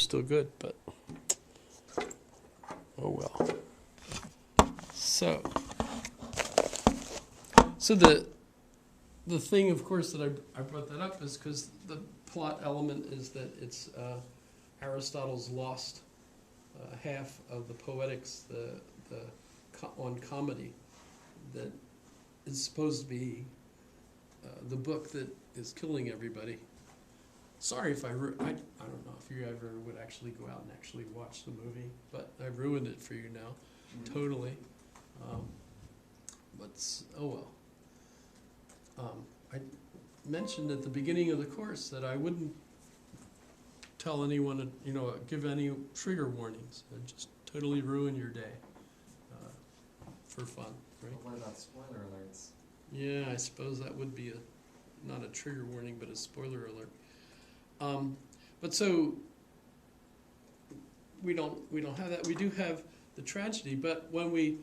still good, but oh well. So the thing, of course, that I brought that up is because the plot element is that it's Aristotle's lost half of the Poetics, on comedy, that is supposed to be the book that is killing everybody. Sorry if I don't know if you ever would actually go out and actually watch the movie, but I ruined it for you now, totally. Oh well. I mentioned at the beginning of the course that I wouldn't tell anyone, give any trigger warnings. It'd just totally ruin your day for fun, right? But what about spoiler alerts? Yeah, I suppose that would be not a trigger warning, but a spoiler alert. But so we don't have that. We do have the tragedy, but when we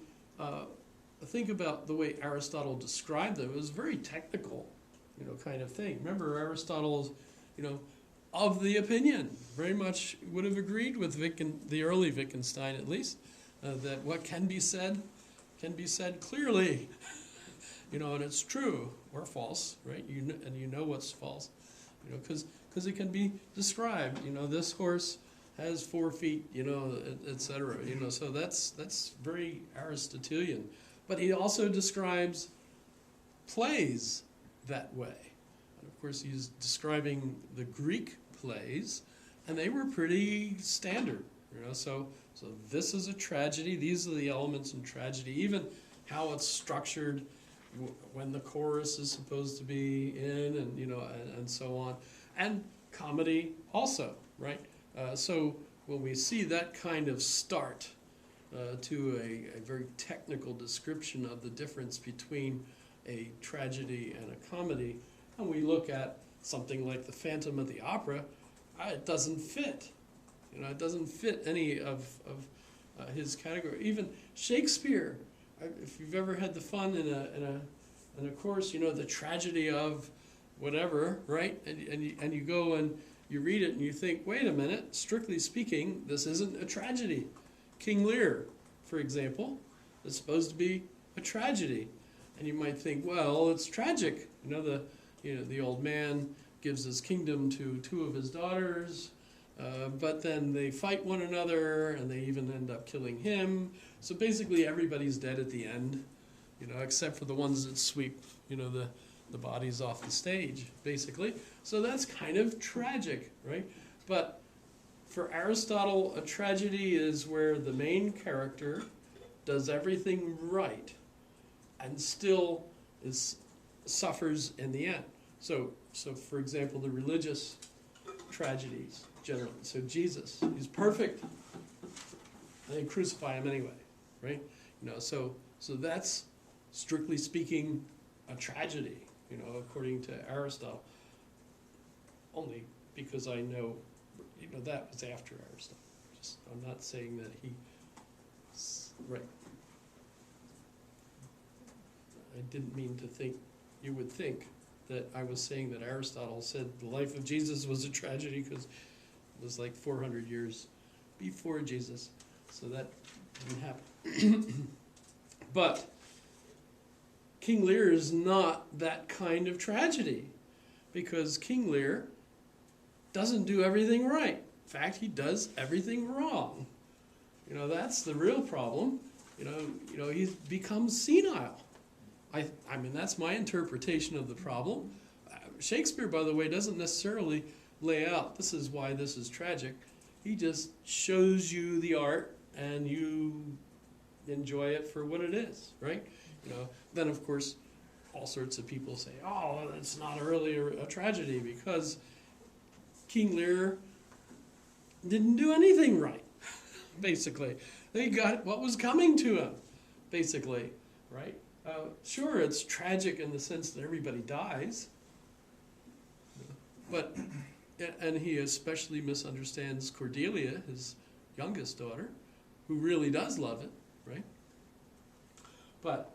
think about the way Aristotle described them, it was very technical, kind of thing. Remember, Aristotle's, of the opinion, very much would have agreed with the early Wittgenstein at least, that what can be said clearly, and it's true or false, right? And you know what's false, because it can be described. This horse has 4 feet, etc. So that's very Aristotelian. But he also describes plays that way. And of course, he's describing the Greek plays, and they were pretty standard. So this is a tragedy. These are the elements in tragedy. Even how it's structured, when the chorus is supposed to be in, and so on, and comedy also, right? So when we see that kind of start to a very technical description of the difference between a tragedy and a comedy, and we look at something like the Phantom of the Opera, it doesn't fit. It doesn't fit any of his category. Even Shakespeare, if you've ever had the fun in a course, the tragedy of whatever, right? And you go and you read it and you think, wait a minute, strictly speaking, this isn't a tragedy. King Lear, for example, is supposed to be a tragedy. And you might think, well, it's tragic. The old man gives his kingdom to 2 of his daughters, but then they fight one another, and they even end up killing him. So basically everybody's dead at the end, except for the ones that sweep, the bodies off the stage, basically. So that's kind of tragic, right? But for Aristotle, a tragedy is where the main character does everything right and still suffers in the end. So for example, the religious tragedies generally. So Jesus, he's perfect, and they crucify him anyway, right? So that's strictly speaking a tragedy, according to Aristotle. Only because I know, that was after Aristotle. I'm not saying that he, right. I didn't mean to think, you would think that I was saying that Aristotle said the life of Jesus was a tragedy because it was like 400 years before Jesus. So that didn't happen. But King Lear is not that kind of tragedy, because King Lear doesn't do everything right. In fact, he does everything wrong. That's the real problem. He becomes senile. I mean, that's my interpretation of the problem. Shakespeare, by the way, doesn't necessarily lay out, this is why this is tragic. He just shows you the art, and you enjoy it for what it is, right? Then, of course, all sorts of people say, oh, it's not really a tragedy because King Lear didn't do anything right, basically. He got what was coming to him, basically, right? Sure, it's tragic in the sense that everybody dies, and he especially misunderstands Cordelia, his youngest daughter, who really does love it, right? But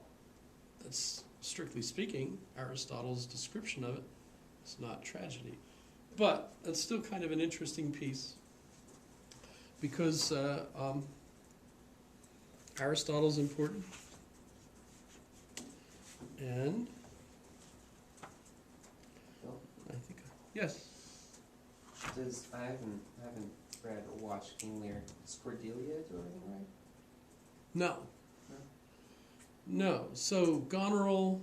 that's, strictly speaking, Aristotle's description of it. It's not tragedy. But it's still kind of an interesting piece. because Aristotle's important. And Well, I think, yes. I haven't read or watched King Lear. Does Cordelia do everything right? No. No. So Goneril,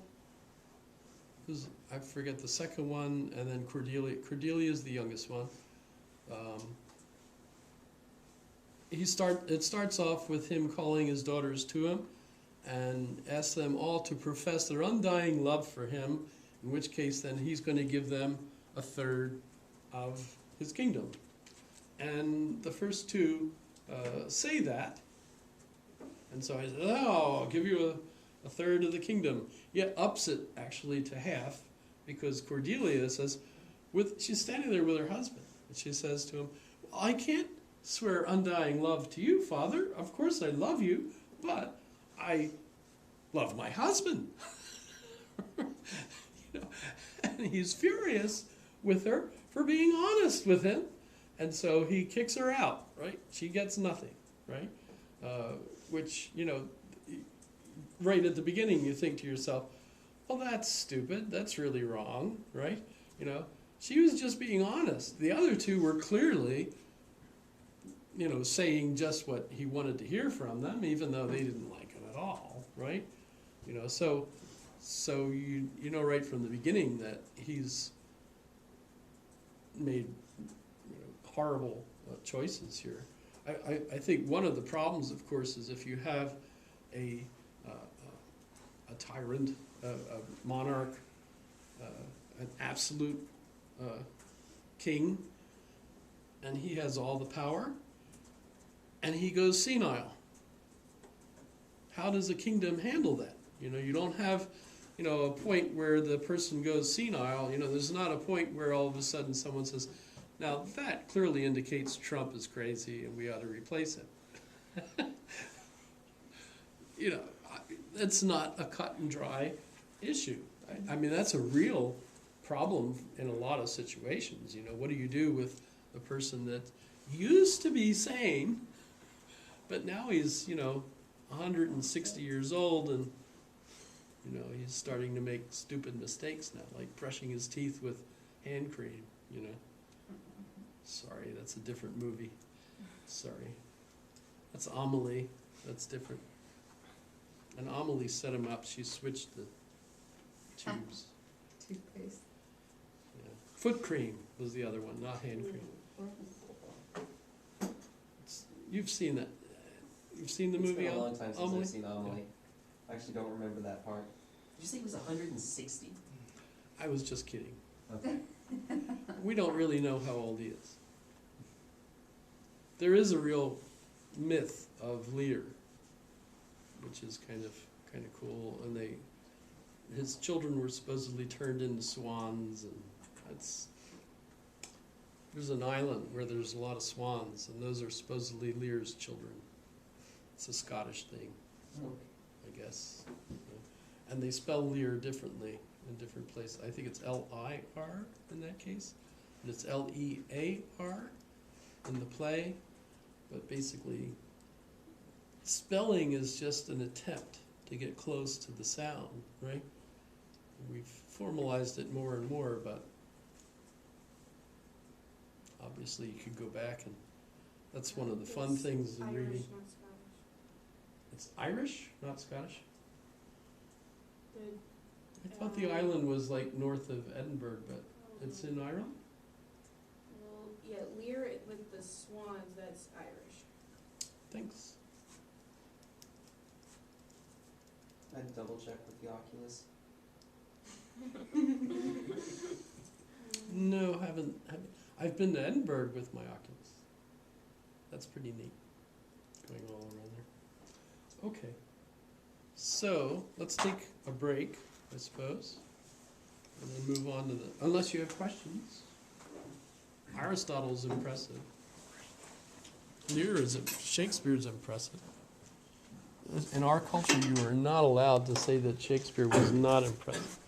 I forget the second one, and then Cordelia. Cordelia is the youngest one. It starts off with him calling his daughters to him and asks them all to profess their undying love for him, in which case then he's going to give them a third of his kingdom. And the first two say that. And so I said, oh, I'll give you a third of the kingdom. Yet ups it actually to half, because Cordelia says, she's standing there with her husband, and she says to him, well, I can't swear undying love to you, Father. Of course I love you, but I love my husband. And he's furious with her for being honest with him. And so he kicks her out, right? She gets nothing, right? Which, right at the beginning you think to yourself, well, that's stupid. That's really wrong, right? She was just being honest. The other two were clearly, saying just what he wanted to hear from them, even though they didn't like him at all, right? So you know right from the beginning that he's made horrible choices here. I think one of the problems, of course, is if you have a tyrant, a monarch, an absolute king, and he has all the power, and he goes senile. How does a kingdom handle that? You don't have, a point where the person goes senile. There's not a point where all of a sudden someone says, now that clearly indicates Trump is crazy and we ought to replace him. It's not a cut and dry issue. I mean, that's a real problem in a lot of situations. What do you do with a person that used to be sane, but now he's, 160 years old and, he's starting to make stupid mistakes now, like brushing his teeth with hand cream, Sorry, that's a different movie. Sorry. That's Amelie. That's different. And Amelie set him up. She switched the tubes. Toothpaste. Yeah. Foot cream was the other one, not hand cream. You've seen that. You've seen the movie? It's been a long time since Amelie? I've seen Amelie. I actually don't remember that part. Did you say he was 160? I was just kidding. Okay. We don't really know how old he is. There is a real myth of Lear, which is kind of cool, and his children were supposedly turned into swans, and there's an island where there's a lot of swans, and those are supposedly Lear's children. It's a Scottish thing, I guess. And they spell Lear differently in different places. I think it's L-I-R in that case, and it's L-E-A-R in the play. But basically, spelling is just an attempt to get close to the sound, right? We've formalized it more and more, but obviously you could go back, and that's one of the fun things in reading. Not Scottish. It's Irish, not Scottish? The, I thought the island was like north of Edinburgh, but it's in Ireland? well, yeah, Lear with the swans, that's Irish. Thanks. I'd double check with the Oculus. No, haven't. I've been to Edinburgh with my Oculus. That's pretty neat, going all around there. Okay, so let's take a break, I suppose, and then move on to unless you have questions. Aristotle's impressive. Shakespeare's impressive. In our culture, you are not allowed to say that Shakespeare was not impressive.